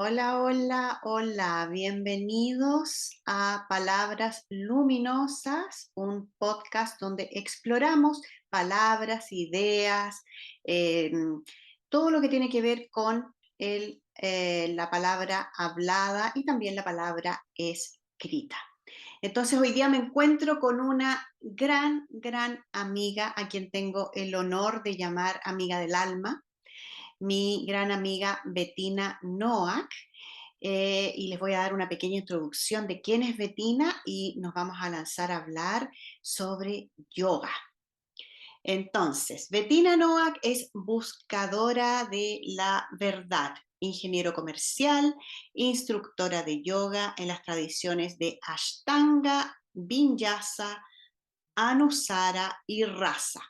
Hola, hola, hola, bienvenidos a Palabras Luminosas, un podcast donde exploramos palabras, ideas, eh, todo lo que tiene que ver con la palabra hablada y también la palabra escrita. Entonces hoy día me encuentro con una gran amiga a quien tengo el honor de llamar amiga del alma, mi gran amiga Bettina Noack, y les voy a dar una pequeña introducción de quién es Bettina y nos vamos a lanzar a hablar sobre yoga. Entonces, Bettina Noack es buscadora de la verdad, ingeniero comercial, instructora de yoga en las tradiciones de Ashtanga, Vinyasa, Anusara y Rasa,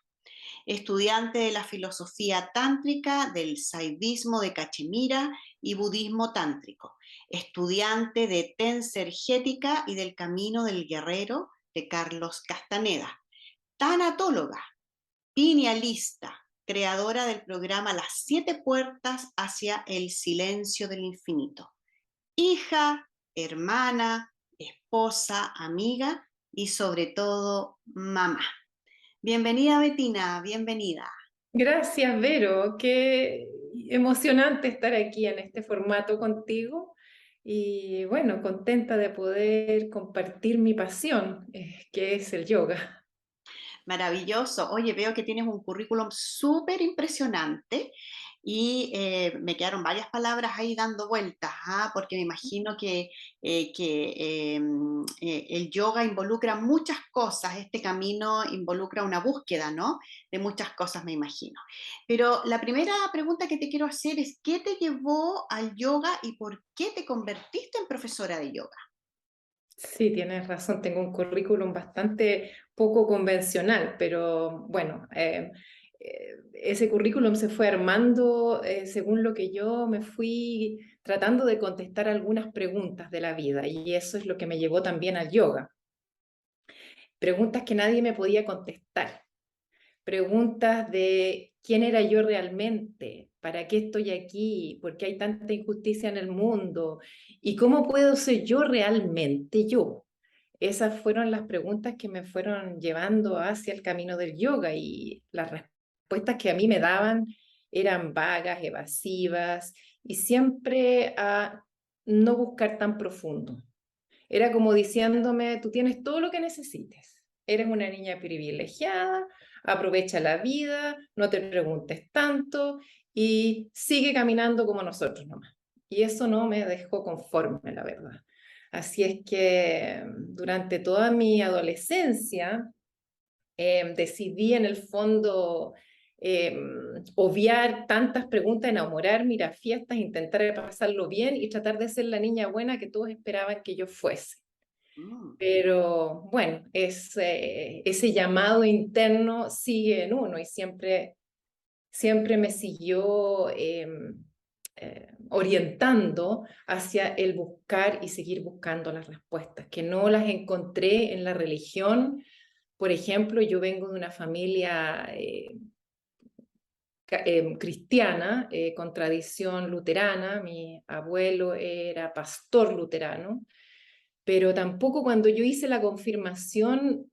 estudiante de la filosofía tántrica, del saivismo de Cachemira y budismo tántrico, estudiante de tensergética y del camino del guerrero de Carlos Castaneda, tanatóloga, pinealista, creadora del programa Las Siete Puertas hacia el Silencio del Infinito, hija, hermana, esposa, amiga y sobre todo mamá. Bienvenida, Bettina, bienvenida. Gracias, Vero. Qué emocionante estar aquí en este formato contigo y bueno, contenta de poder compartir mi pasión, que es el yoga. Maravilloso. Oye, veo que tienes un currículum súper impresionante y me quedaron varias palabras ahí dando vueltas, ¿ah? Porque me imagino que el yoga involucra muchas cosas, este camino involucra una búsqueda, ¿no? De muchas cosas, me imagino. Pero la primera pregunta que te quiero hacer es, ¿qué te llevó al yoga y por qué te convertiste en profesora de yoga? Sí, tienes razón, tengo un currículum bastante poco convencional, pero bueno, ese currículum se fue armando según lo que yo me fui tratando de contestar algunas preguntas de la vida y eso es lo que me llevó también al yoga. Preguntas que nadie me podía contestar. Preguntas de quién era yo realmente, para qué estoy aquí, por qué hay tanta injusticia en el mundo y cómo puedo ser yo realmente yo. Esas fueron las preguntas que me fueron llevando hacia el camino del yoga y las respuestas que a mí me daban eran vagas, evasivas y siempre a no buscar tan profundo. Era como diciéndome, tú tienes todo lo que necesites. Eres una niña privilegiada, aprovecha la vida, no te preguntes tanto y sigue caminando como nosotros nomás. Y eso no me dejó conforme, la verdad. Así es que durante toda mi adolescencia decidí en el fondo eh, obviar tantas preguntas, enamorarme, ir a fiestas, intentar pasarlo bien y tratar de ser la niña buena que todos esperaban que yo fuese. Mm. Pero bueno, ese llamado interno sigue en uno y siempre me siguió orientando hacia el buscar y seguir buscando las respuestas, que no las encontré en la religión. Por ejemplo, yo vengo de una familia cristiana con tradición luterana, mi abuelo era pastor luterano, pero tampoco cuando yo hice la confirmación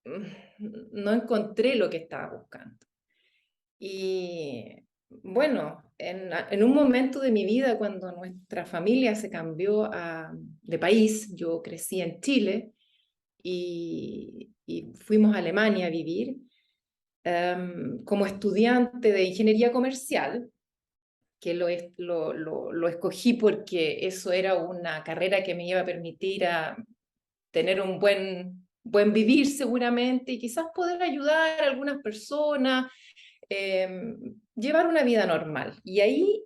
no encontré lo que estaba buscando. Y bueno, en un momento de mi vida, cuando nuestra familia se cambió de país, yo crecí en Chile y fuimos a Alemania a vivir como estudiante de ingeniería comercial, que lo escogí porque eso era una carrera que me iba a permitir a tener un buen vivir seguramente y quizás poder ayudar a algunas personas, eh, llevar una vida normal. Y ahí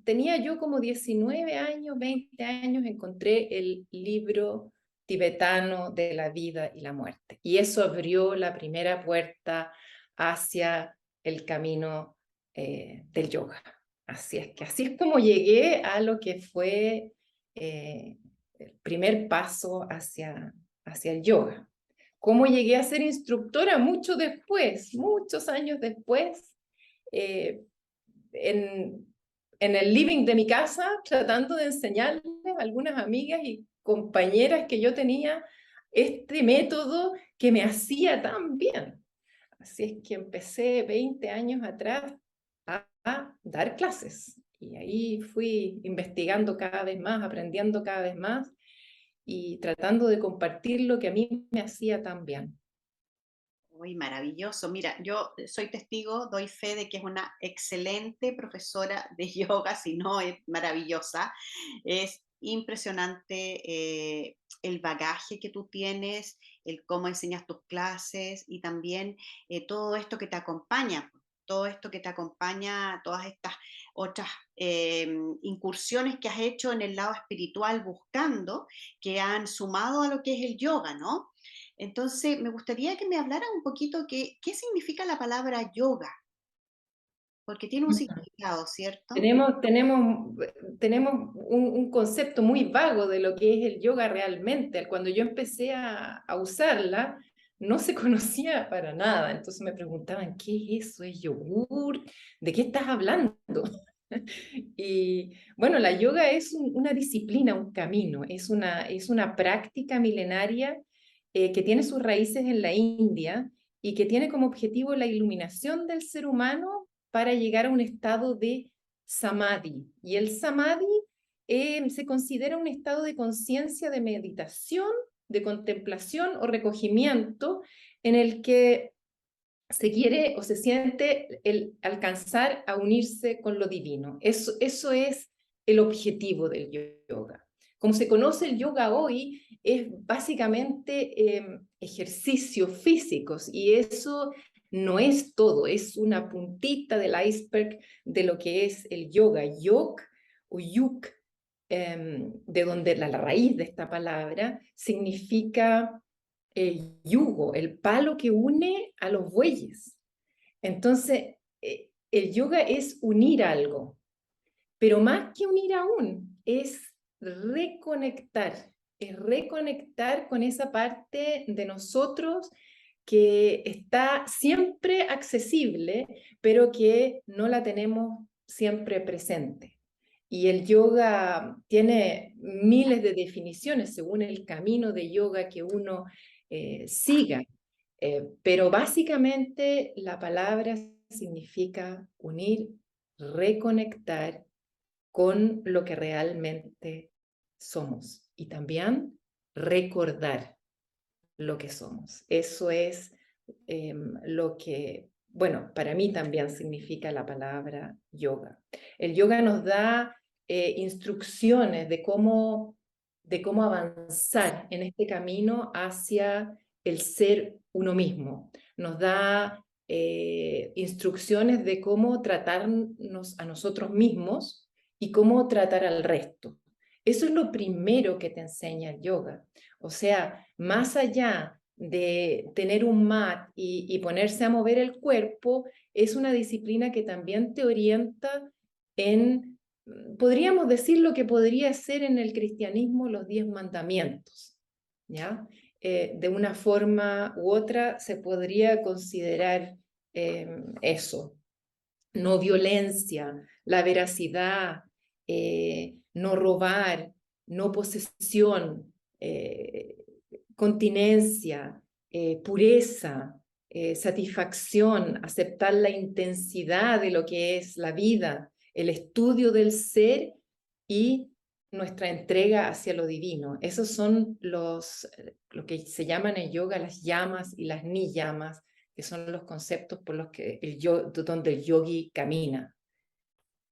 tenía yo como 19 años, 20 años, encontré el libro tibetano de la vida y la muerte. Y eso abrió la primera puerta hacia el camino del yoga. Así es que así es como llegué a lo que fue eh, el primer paso hacia el yoga. ¿Cómo llegué a ser instructora? Mucho después, muchos años después, eh, en, en el living de mi casa tratando de enseñarles a algunas amigas y compañeras que yo tenía este método que me hacía tan bien. Así es que empecé 20 años atrás a dar clases y ahí fui investigando cada vez más, aprendiendo cada vez más y tratando de compartir lo que a mí me hacía tan bien. Uy, maravilloso. Mira, yo soy testigo, doy fe de que es una excelente profesora de yoga, si no es maravillosa. Es impresionante el bagaje que tú tienes, el cómo enseñas tus clases y también todo esto que te acompaña, todo esto que te acompaña, todas estas otras incursiones que has hecho en el lado espiritual buscando, que han sumado a lo que es el yoga, ¿no? Entonces, me gustaría que me hablaran un poquito qué significa la palabra yoga, porque tiene un significado, ¿cierto? Tenemos un concepto muy vago de lo que es el yoga realmente. Cuando yo empecé a usarla, no se conocía para nada. Entonces me preguntaban, ¿qué es eso? ¿Es yogur? ¿De qué estás hablando? Y bueno, la yoga es una disciplina, un camino, es una práctica milenaria que tiene sus raíces en la India y que tiene como objetivo la iluminación del ser humano para llegar a un estado de samadhi. Y el samadhi se considera un estado de conciencia, de meditación, de contemplación o recogimiento en el que se quiere o se siente el alcanzar a unirse con lo divino. Eso es el objetivo del yoga. Como se conoce el yoga hoy, es básicamente ejercicios físicos y eso no es todo, es una puntita del iceberg de lo que es el yoga. Yog o yuk, de donde la raíz de esta palabra significa yugo, el palo que une a los bueyes. Entonces, el yoga es unir algo, pero más que unir aún, es reconectar con esa parte de nosotros que está siempre accesible, pero que no la tenemos siempre presente. Y el yoga tiene miles de definiciones según el camino de yoga que uno siga. Pero básicamente la palabra significa unir, reconectar con lo que realmente somos y también recordar lo que somos. Eso es lo que, bueno, para mí también significa la palabra yoga. El yoga nos da instrucciones de cómo avanzar en este camino hacia el ser uno mismo. Nos da instrucciones de cómo tratarnos a nosotros mismos y cómo tratar al resto. Eso es lo primero que te enseña el yoga. O sea, más allá de tener un mat y ponerse a mover el cuerpo, es una disciplina que también te orienta en, podríamos decir lo que podría ser en el cristianismo los 10 mandamientos, ¿ya? De una forma u otra se podría considerar eso. No violencia, la veracidad, no robar, no posesión, continencia, pureza, satisfacción, aceptar la intensidad de lo que es la vida, el estudio del ser y nuestra entrega hacia lo divino. Esos son lo que se llaman en yoga las llamas y las niyamas, que son los conceptos por los que donde el yogi camina.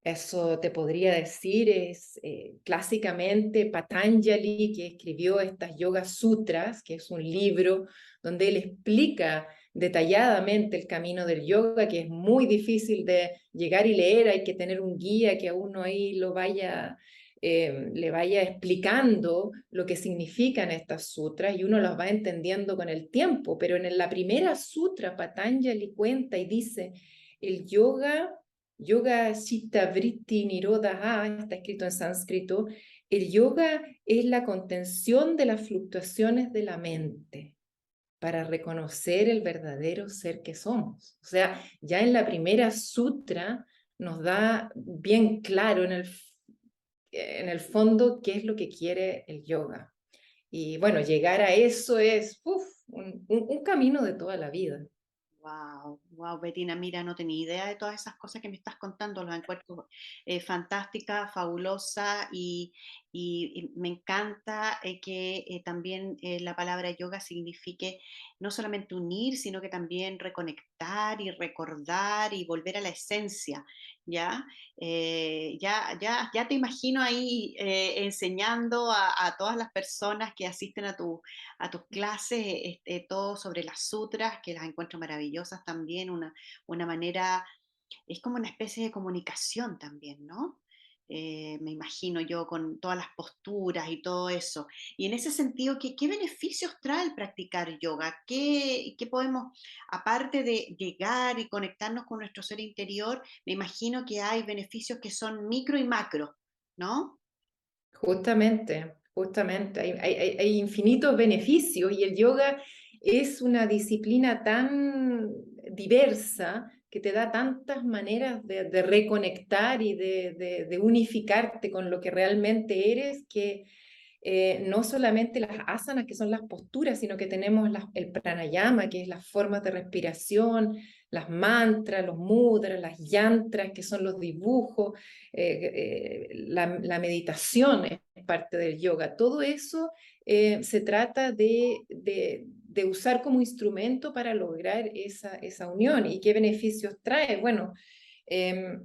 Eso te podría decir, es clásicamente Patanjali, que escribió estas Yoga Sutras, que es un libro donde él explica detalladamente el camino del yoga, que es muy difícil de llegar y leer, hay que tener un guía que a uno ahí le vaya explicando lo que significan estas sutras y uno las va entendiendo con el tiempo, pero en la primera sutra Patanjali cuenta y dice, el Yoga Chitta Vritti Nirodha, está escrito en sánscrito, el yoga es la contención de las fluctuaciones de la mente para reconocer el verdadero ser que somos. O sea, ya en la primera sutra nos da bien claro en el fondo qué es lo que quiere el yoga. Y bueno, llegar a eso es un camino de toda la vida. Wow, wow, Betina, mira, no tenía idea de todas esas cosas que me estás contando, los encuentro fantástica, fabulosa y me encanta que también la palabra yoga signifique no solamente unir, sino que también reconectar y recordar y volver a la esencia, ¿ya? Ya te imagino ahí enseñando a todas las personas que asisten a tus clases, todo sobre las sutras, que las encuentro maravillosas también, una manera, es como una especie de comunicación también, ¿no? Me imagino yo con todas las posturas y todo eso. Y en ese sentido, ¿qué beneficios trae el practicar yoga? ¿Qué podemos, aparte de llegar y conectarnos con nuestro ser interior, me imagino que hay beneficios que son micro y macro, ¿no? Justamente, hay infinitos beneficios y el yoga es una disciplina tan diversa que te da tantas maneras de reconectar y de unificarte con lo que realmente eres, que no solamente las asanas, que son las posturas, sino que tenemos el pranayama, que es las formas de respiración, las mantras, los mudras, las yantras, que son los dibujos, la meditación es parte del yoga. Todo eso se trata de usar como instrumento para lograr esa unión. ¿Y qué beneficios trae? Bueno, eh,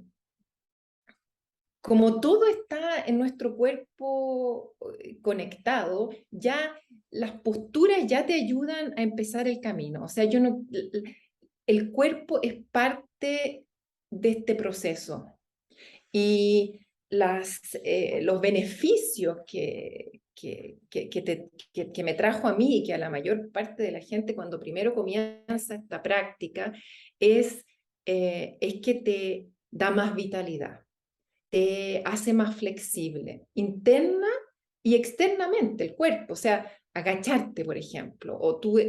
como todo está en nuestro cuerpo conectado, ya las posturas ya te ayudan a empezar el camino. O sea, yo no, el cuerpo es parte de este proceso y los beneficios que me trajo a mí y que a la mayor parte de la gente cuando primero comienza esta práctica es que te da más vitalidad, te hace más flexible, interna y externamente el cuerpo, o sea, agacharte, por ejemplo, o tú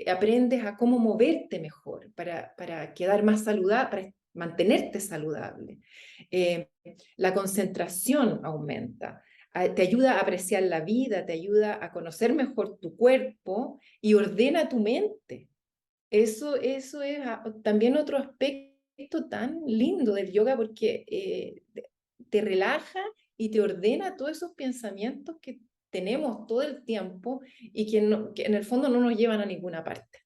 aprendes a cómo moverte mejor para quedar más saludable, para mantenerte saludable. Eh, la concentración aumenta, te ayuda a apreciar la vida, te ayuda a conocer mejor tu cuerpo y ordena tu mente. Eso es también otro aspecto tan lindo del yoga porque te relaja y te ordena todos esos pensamientos que tenemos todo el tiempo y que en el fondo no nos llevan a ninguna parte.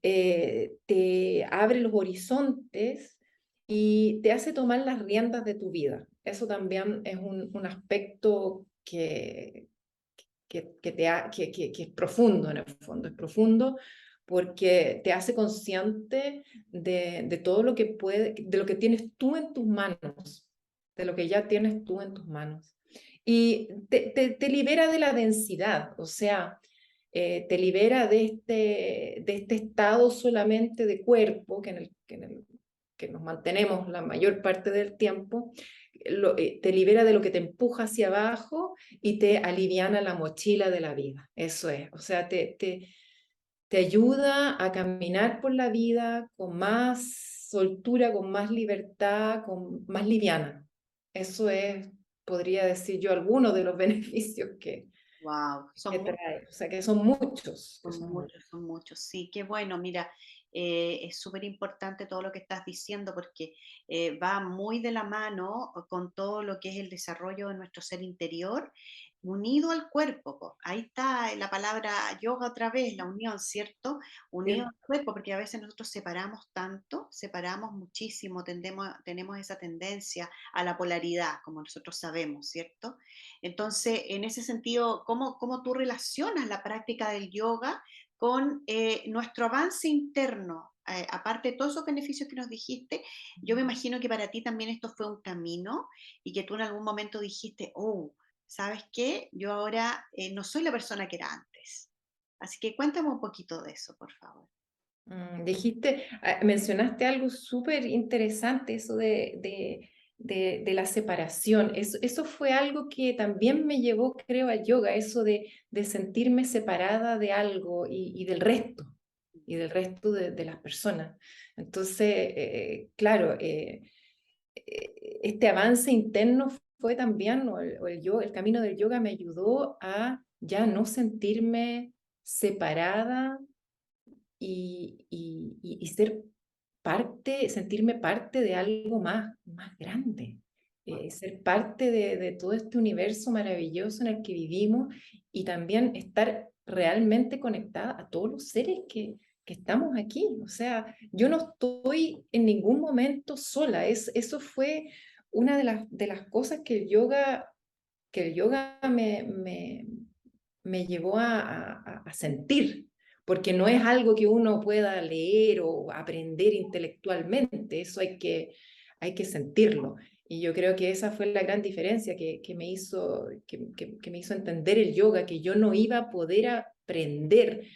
Te abre los horizontes y te hace tomar las riendas de tu vida. Eso también es un aspecto que es profundo en el fondo, es profundo porque te hace consciente de todo lo que de lo que tienes tú en tus manos, de lo que ya tienes tú en tus manos. Y te libera de la densidad, o sea, te libera de este estado solamente de cuerpo que nos mantenemos la mayor parte del tiempo, te libera de lo que te empuja hacia abajo y te aliviana la mochila de la vida. Eso es, o sea, te ayuda a caminar por la vida con más soltura, con más libertad, con más liviana. Eso es, podría decir yo, algunos de los beneficios Wow, que son muchos. trae. O sea, que son muchos, que Son son muchos. muchos, son muchos. Sí, qué bueno. Mira, es súper importante todo lo que estás diciendo porque va muy de la mano con todo lo que es el desarrollo de nuestro ser interior, unido al cuerpo, po. Ahí está la palabra yoga otra vez, la unión, ¿cierto? Unido al ¿Cierto? cuerpo, porque a veces nosotros separamos tanto, separamos muchísimo, tenemos esa tendencia a la polaridad, como nosotros sabemos, ¿cierto? Entonces, en ese sentido, ¿cómo tú relacionas la práctica del yoga con nuestro avance interno? Aparte de todos esos beneficios que nos dijiste, yo me imagino que para ti también esto fue un camino y que tú en algún momento dijiste, oh, ¿sabes qué? Yo ahora no soy la persona que era antes. Así que cuéntame un poquito de eso, por favor. Mencionaste algo súper interesante, eso de la separación. Eso fue algo que también me llevó, creo, al yoga, eso de sentirme separada de algo y del resto de las personas. Entonces, claro, este avance interno fue también, el camino del yoga me ayudó a ya no sentirme separada y ser parte, sentirme parte de algo más grande, ser parte de todo este universo maravilloso en el que vivimos y también estar realmente conectada a todos los seres que estamos aquí. O sea, yo no estoy en ningún momento sola. Eso fue una de las cosas que el yoga me llevó a sentir, porque no es algo que uno pueda leer o aprender intelectualmente, eso hay que sentirlo. Y yo creo que esa fue la gran diferencia que me hizo entender el yoga, que yo no iba a poder aprender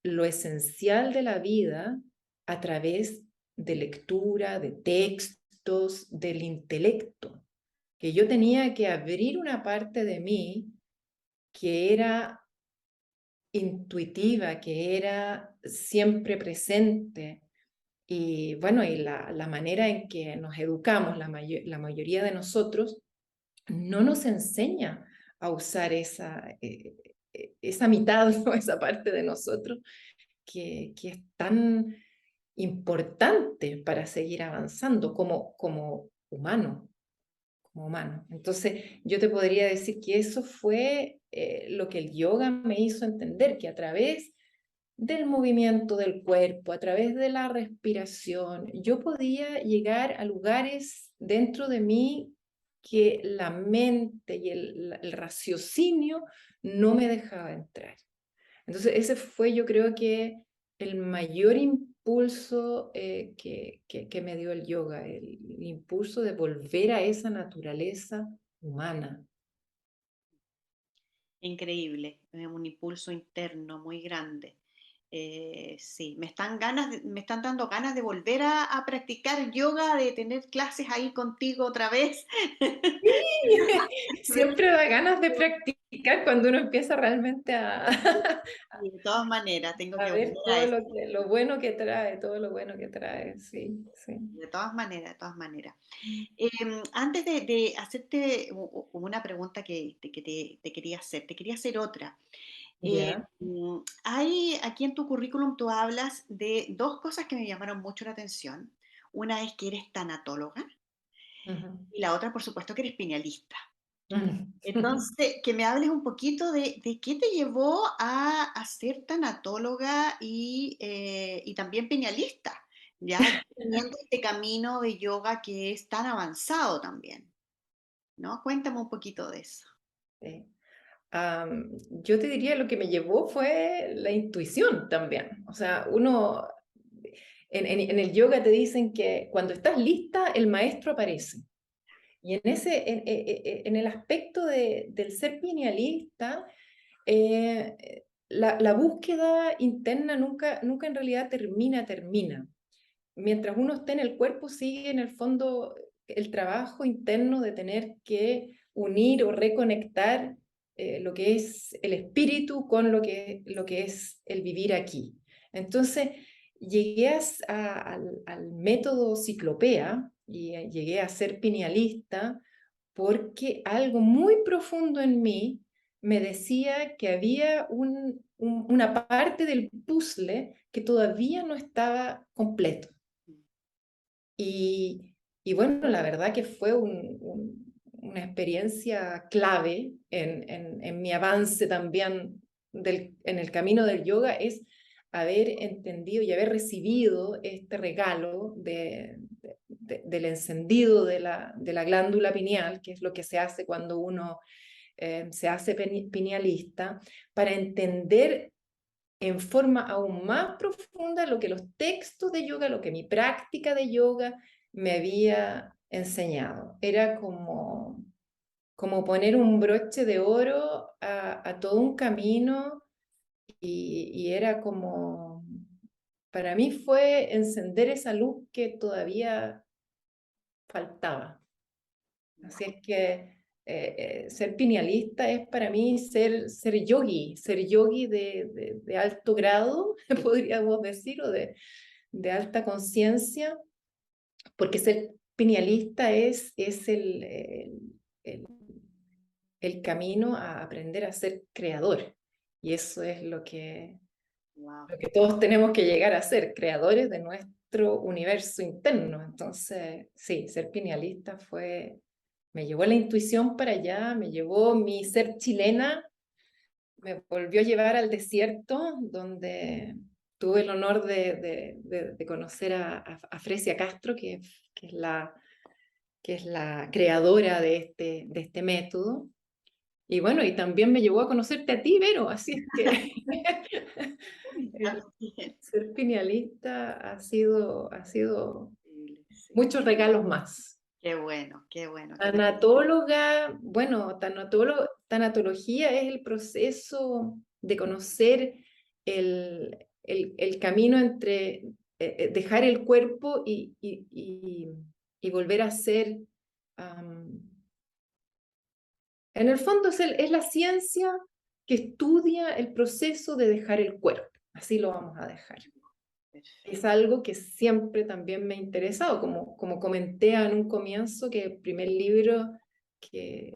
lo esencial de la vida a través de lectura, de textos, del intelecto, que yo tenía que abrir una parte de mí que era intuitiva, que era siempre presente. Y bueno, y la manera en que nos educamos, la mayoría de nosotros, no nos enseña a usar esa mitad, ¿no? Esa parte de nosotros que es tan importante para seguir avanzando como humano. Como humano. Entonces, yo te podría decir que eso fue lo que el yoga me hizo entender, que a través del movimiento del cuerpo, a través de la respiración, yo podía llegar a lugares dentro de mí que la mente y el raciocinio no me dejaba entrar. Entonces, ese fue, yo creo que el mayor impulso que me dio el yoga, el impulso de volver a esa naturaleza humana. Increíble, un impulso interno muy grande. Sí, me están dando ganas de volver a practicar yoga, de tener clases ahí contigo otra vez. Siempre da ganas de practicar cuando uno empieza realmente Y de todas maneras, tengo a que ver volver a todo eso. lo bueno que trae, todo lo bueno que trae, sí, sí. De todas maneras, de todas maneras. Antes de hacerte una pregunta te quería hacer otra. Ya. Hay aquí en tu currículum tú hablas de dos cosas que me llamaron mucho la atención. Una es que eres tanatóloga Ujú. y la otra, por supuesto, que eres piñalista. Ujú. Entonces, que me hables un poquito de qué te llevó a ser tanatóloga y también piñalista, ya teniendo este camino de yoga que es tan avanzado también, ¿no? Cuéntame un poquito de eso. Sí. Yo te diría lo que me llevó fue la intuición también. O sea, uno, en el yoga te dicen que cuando estás lista, el maestro aparece. Y en el aspecto del ser pinealista, la búsqueda interna nunca en realidad termina. Mientras uno esté en el cuerpo, sigue en el fondo el trabajo interno de tener que unir o reconectar lo que es el espíritu con lo que es el vivir aquí. Entonces, llegué al método ciclopea y llegué a ser pinealista porque algo muy profundo en mí me decía que había una parte del puzzle que todavía no estaba completo. Y, y bueno, la verdad que fue una experiencia clave en mi avance también en el camino del yoga, es haber entendido y haber recibido este regalo del encendido de la glándula pineal, que es lo que se hace cuando uno se hace pinealista, para entender en forma aún más profunda lo que los textos de yoga, lo que mi práctica de yoga me había enseñado. Era como poner un broche de oro a todo un camino y era como, para mí fue encender esa luz que todavía faltaba. Así es que ser pinealista es para mí ser yogi de alto grado, podríamos decir, o de alta conciencia, porque ser pinealista es el, el camino a aprender a ser creador. Y eso es Wow. lo que todos tenemos que llegar a ser, creadores de nuestro universo interno. Entonces, sí, ser pinealista me llevó la intuición para allá, me llevó mi ser chilena, me volvió a llevar al desierto, donde tuve el honor de conocer a Fresia Castro, que que es la creadora de este método. Y bueno, y también me llevó a conocerte a ti, Vero, así es que el Así es. ser pinealista ha sido Sí. muchos regalos más. Qué bueno, qué bueno. Tanatóloga, bueno, tanatología es el proceso de conocer el camino entre dejar el cuerpo y volver a ser. En el fondo es la ciencia que estudia el proceso de dejar el cuerpo. Así lo vamos a dejar. Es algo que siempre también me ha interesado, como comenté en un comienzo, que el primer libro que,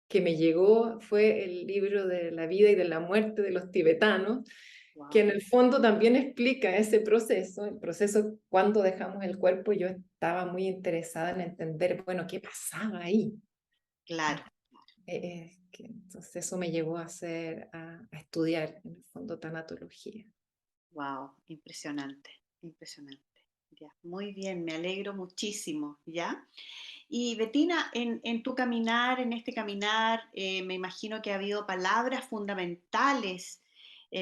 que me llegó fue el libro de la vida y de la muerte de los tibetanos, que en Wow. el fondo también explica ese proceso, el proceso cuando dejamos el cuerpo. Yo estaba muy interesada en entender, bueno, qué pasaba ahí. Claro. Entonces eso me llevó a estudiar en el fondo tanatología. Wow. Impresionante, impresionante. Ya, muy bien, me alegro muchísimo, ¿ya? Y Betina, en tu caminar, en este caminar, me imagino que ha habido palabras fundamentales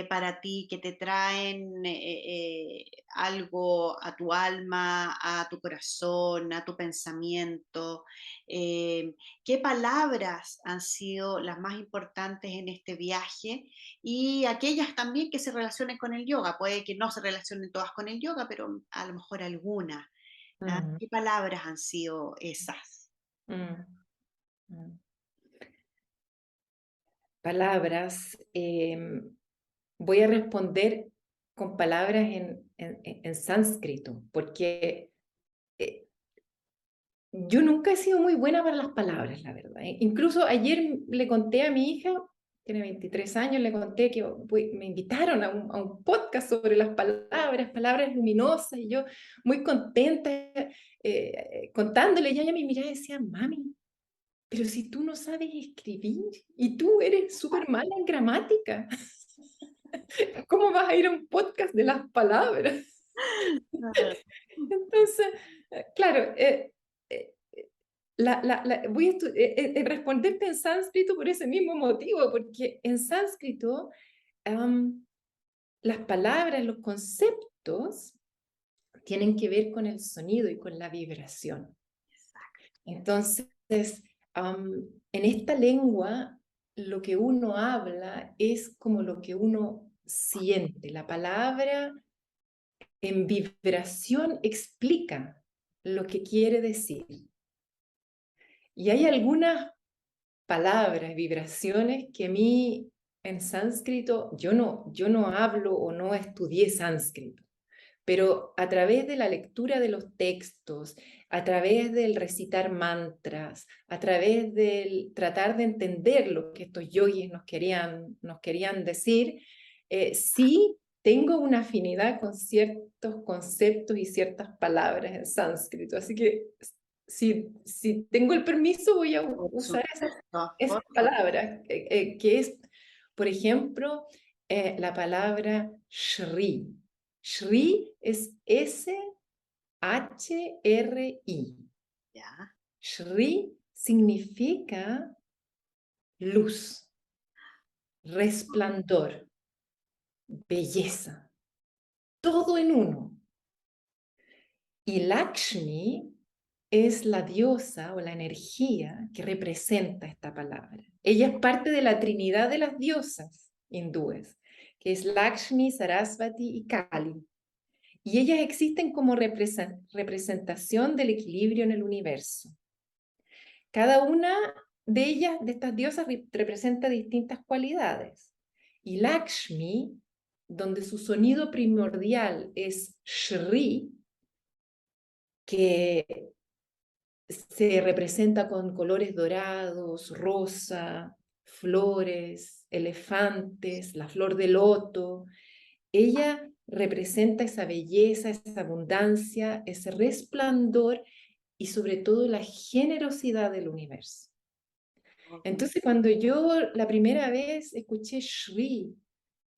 para ti que te traen algo a tu alma, a tu corazón, a tu pensamiento. Eh, ¿Qué palabras han sido las más importantes en este viaje? Y aquellas también que se relacionen con el yoga. Puede que no se relacionen todas con el yoga, pero a lo mejor algunas. ¿Ah? Mm, ¿Qué palabras han sido esas? mm, mm. Palabras. Voy a responder con palabras en sánscrito, porque eh, yo nunca he sido muy buena para las palabras, la verdad. Incluso ayer le conté a mi hija, tiene 23 años, le conté que me invitaron a un podcast sobre las palabras, palabras luminosas, y yo muy contenta contándole, y ella me miraba y decía, mami, pero si tú no sabes escribir y tú eres súper mala en gramática, ¿cómo vas a ir a un podcast de las palabras? Ah, Entonces, claro, eh, voy a responderte en sánscrito por ese mismo motivo, porque en sánscrito las palabras, los conceptos tienen que ver con el sonido y con la vibración. exacto. Entonces, en esta lengua, lo que uno habla es como lo que uno siente. La palabra en vibración explica lo que quiere decir. Y hay algunas palabras, vibraciones que a mí en sánscrito, yo no hablo o no estudié sánscrito, pero a través de la lectura de los textos, a través del recitar mantras, a través del tratar de entender lo que estos yogis nos querían decir, sí tengo una afinidad con ciertos conceptos y ciertas palabras en sánscrito. Así que si tengo el permiso voy a Por usar supuesto, esas por supuesto. palabras, que es, por ejemplo, la palabra Shri. Shri es S-H-R-I. Ya. Shri significa luz, resplandor, belleza, todo en uno. Y Lakshmi es la diosa o la energía que representa esta palabra. Ella es parte de la trinidad de las diosas hindúes, que es Lakshmi, Sarasvati y Kali. Y ellas existen como representación del equilibrio en el universo. Cada una de ellas, de estas diosas, representa distintas cualidades. Y Lakshmi, donde su sonido primordial es Shri, que se representa con colores dorados, rosa, flores, elefantes, la flor de loto. Ella representa esa belleza, esa abundancia, ese resplandor y sobre todo la generosidad del universo. Entonces, cuando yo la primera vez escuché Shri,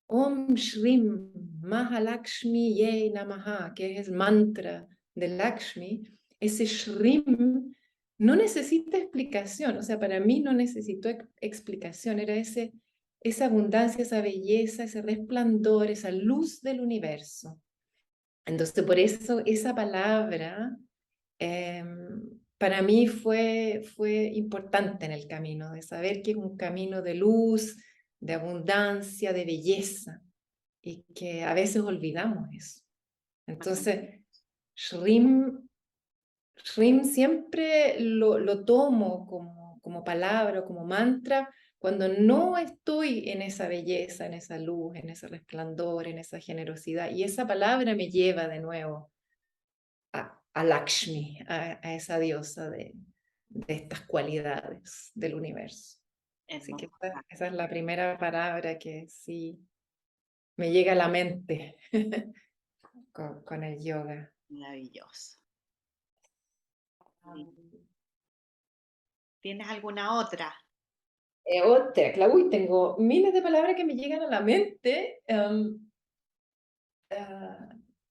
Om Shrim Mahalakshmi Ye Namaha, que es el mantra de Lakshmi, ese Shrim no necesita explicación, o sea, para mí no necesitó explicación, era esa abundancia, esa belleza, ese resplandor, esa luz del universo. Entonces, por eso esa palabra para mí fue importante en el camino, de saber que es un camino de luz, de abundancia, de belleza, y que a veces olvidamos eso. Entonces, Shrim, Shrim siempre lo tomo como palabra, como mantra, cuando no estoy en esa belleza, en esa luz, en ese resplandor, en esa generosidad, y esa palabra me lleva de nuevo a Lakshmi, a esa diosa de estas cualidades del universo. Así que Hermosa, esa es la primera palabra que sí me llega a la mente con el yoga. maravilloso. ¿Tienes alguna otra? Otra, claro, uy, tengo miles de palabras que me llegan a la mente.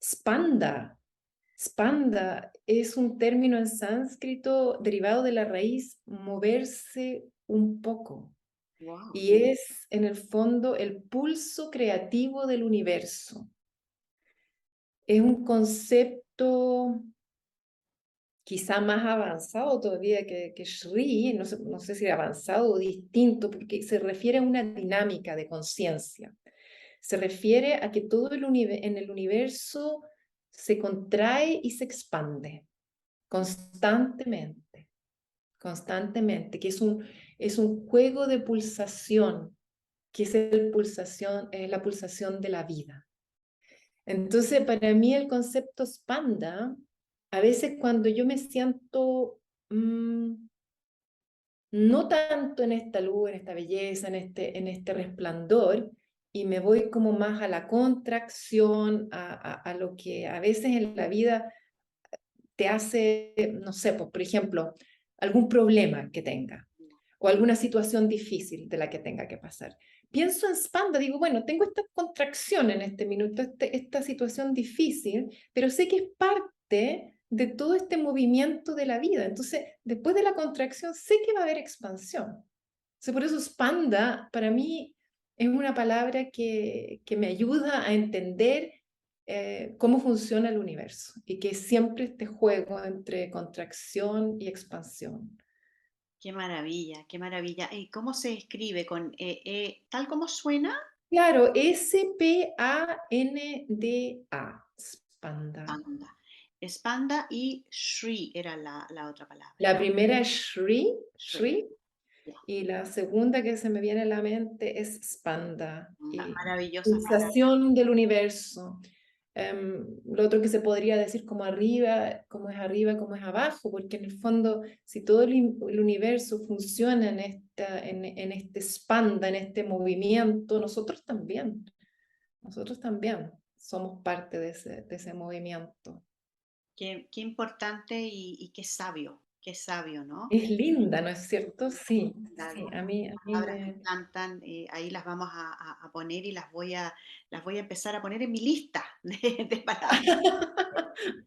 Spanda. Spanda es un término en sánscrito derivado de la raíz moverse un poco. Wow. Y es en el fondo el pulso creativo del universo. Es un concepto quizá más avanzado todavía que Shri, no sé si avanzado o distinto, porque se refiere a una dinámica de conciencia. Se refiere a que todo en el universo se contrae y se expande constantemente, constantemente, que es un juego de pulsación, que es la pulsación de la vida. Entonces, para mí el concepto Spanda, a veces cuando yo me siento no tanto en esta luz, en esta belleza, en este resplandor, y me voy como más a la contracción, a lo que a veces en la vida te hace, no sé, pues, por ejemplo, algún problema que tenga o alguna situación difícil de la que tenga que pasar. Pienso en Spanda, digo, bueno, tengo esta contracción en este minuto, esta situación difícil, pero sé que es parte de todo este movimiento de la vida. Entonces, después de la contracción, sé que va a haber expansión. Entonces, por eso Spanda, para mí, es una palabra que me ayuda a entender cómo funciona el universo y que siempre este juego entre contracción y expansión. Qué maravilla, qué maravilla. ¿Y cómo se escribe? ¿Tal como suena? Claro, Spanda, Spanda. Panda. Spanda y Shri era la otra palabra. La primera es Shri, Shri. Shri, Ya. y la segunda que se me viene a la mente es Spanda, Panda. y Maravillosas palabras. pulsación del universo. Lo otro que se podría decir como arriba, como es abajo, porque en el fondo, si todo el universo funciona en este Spanda, en este movimiento, nosotros también somos parte de ese movimiento. Qué importante y qué sabio, ¿no? Es linda, ¿no es cierto? Sí, sí, Algunas a mí palabras me me... encantan, ahí las vamos a poner y las voy a empezar a poner en mi lista de palabras.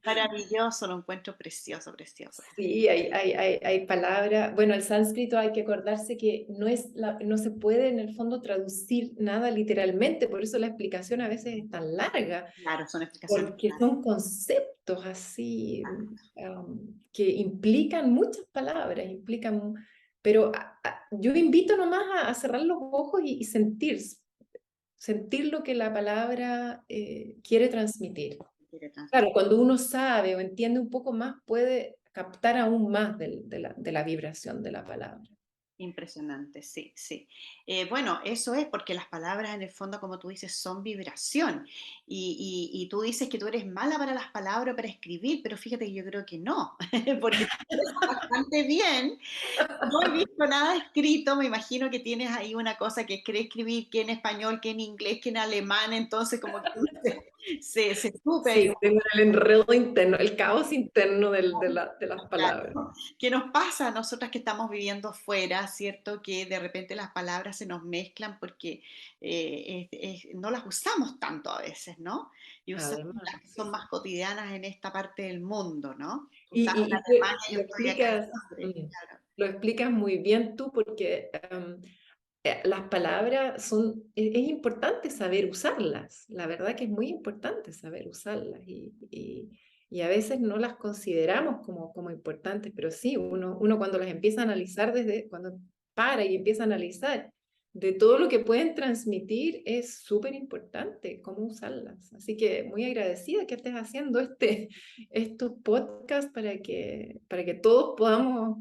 Maravilloso, lo encuentro precioso, precioso. Sí, hay palabras. Bueno, el sánscrito hay que acordarse que no se puede en el fondo traducir nada literalmente, por eso la explicación a veces es tan larga, Claro, son explicaciones porque son conceptos así que implican muchas palabras, pero yo invito nomás a cerrar los ojos y sentir lo que la palabra quiere transmitir. que quiere Claro, transmitir. cuando uno sabe o entiende un poco más, puede captar aún más de la vibración de la palabra. Impresionante, sí, sí. Bueno, eso es porque las palabras en el fondo, como tú dices, son vibración. Y tú dices que tú eres mala para las palabras, para escribir, pero fíjate que yo creo que no, porque tú escribes bastante bien. No he visto nada escrito, me imagino que tienes ahí una cosa que quiere escribir, que en español, que en inglés, que en alemán, entonces como que se supe ahí. Sí, tengo el enredo interno, el caos interno de las palabras. Claro. ¿Qué nos pasa a nosotras que estamos viviendo fuera, cierto? Que de repente las palabras se nos mezclan porque no las usamos tanto a veces, ¿no? Y usamos Además, las que son más cotidianas en esta parte del mundo, ¿no? Tú y, estás y- en y Alemania, yo lo estoy acá en explicas, Londres, claro. lo explicas muy bien tú porque las palabras son, es importante saber usarlas, la verdad que es muy importante saber usarlas y a veces no las consideramos como importantes, pero sí, uno cuando las empieza a analizar cuando para y empieza a analizar de todo lo que pueden transmitir, es súper importante cómo usarlas. Así que muy agradecida que estés haciendo estos podcasts para que todos podamos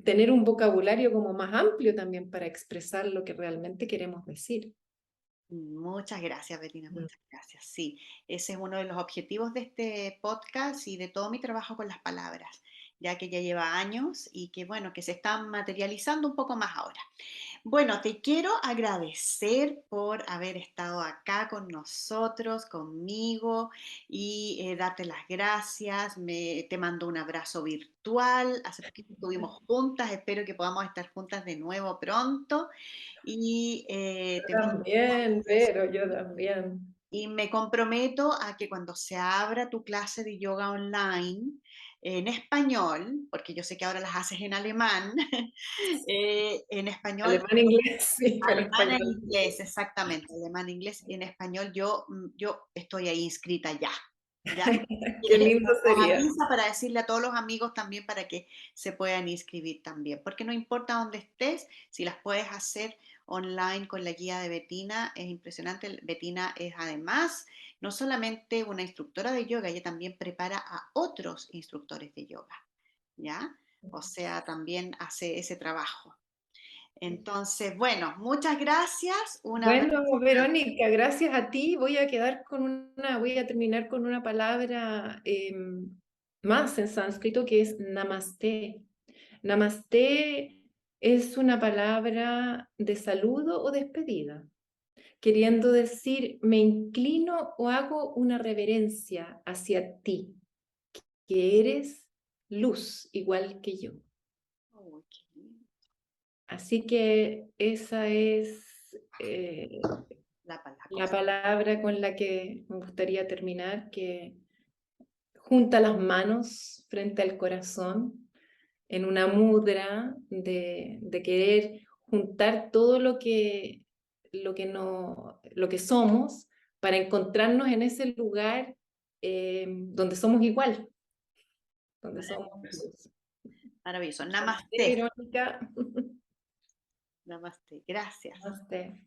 tener un vocabulario como más amplio también para expresar lo que realmente queremos decir. Muchas gracias, Betina, Mm. muchas gracias. Sí, ese es uno de los objetivos de este podcast y de todo mi trabajo con las palabras, ya que ya lleva años y que bueno, que se están materializando un poco más ahora. Bueno, te quiero agradecer por haber estado acá con nosotros, conmigo y darte las gracias. Te mando un abrazo virtual. Hace poquito estuvimos juntas, espero que podamos estar juntas de nuevo pronto. Y te mando También, pero yo también. y me comprometo a que cuando se abra tu clase de yoga online en español, porque yo sé que ahora las haces en alemán, en español, Alemán, inglés, sí, pero alemán e español. inglés, exactamente, alemán e inglés, en español yo estoy ahí inscrita ya. ¿Ya? Qué lindo Nos sería. avisa para decirle a todos los amigos también para que se puedan inscribir también, porque no importa dónde estés, si las puedes hacer online con la guía de Betina, es impresionante. Betina es además no solamente una instructora de yoga, ella también prepara a otros instructores de yoga, ¿ya? O sea, también hace ese trabajo. Entonces, bueno, muchas gracias, un abrazo. Bueno, Verónica, gracias a ti. Voy a terminar con una palabra más en sánscrito que es namaste. Namaste es una palabra de saludo o despedida, queriendo decir me inclino o hago una reverencia hacia ti, que eres luz igual que yo. Uy, qué lindo. Así que esa es La la cosa. palabra con la que me gustaría terminar, que junta las manos frente al corazón en una mudra de querer juntar todo lo que somos para encontrarnos en ese lugar donde somos igual, donde somos Maravilloso. luz. Maravilloso. Namaste, Namaste. Verónica. Namaste. Gracias. Namaste.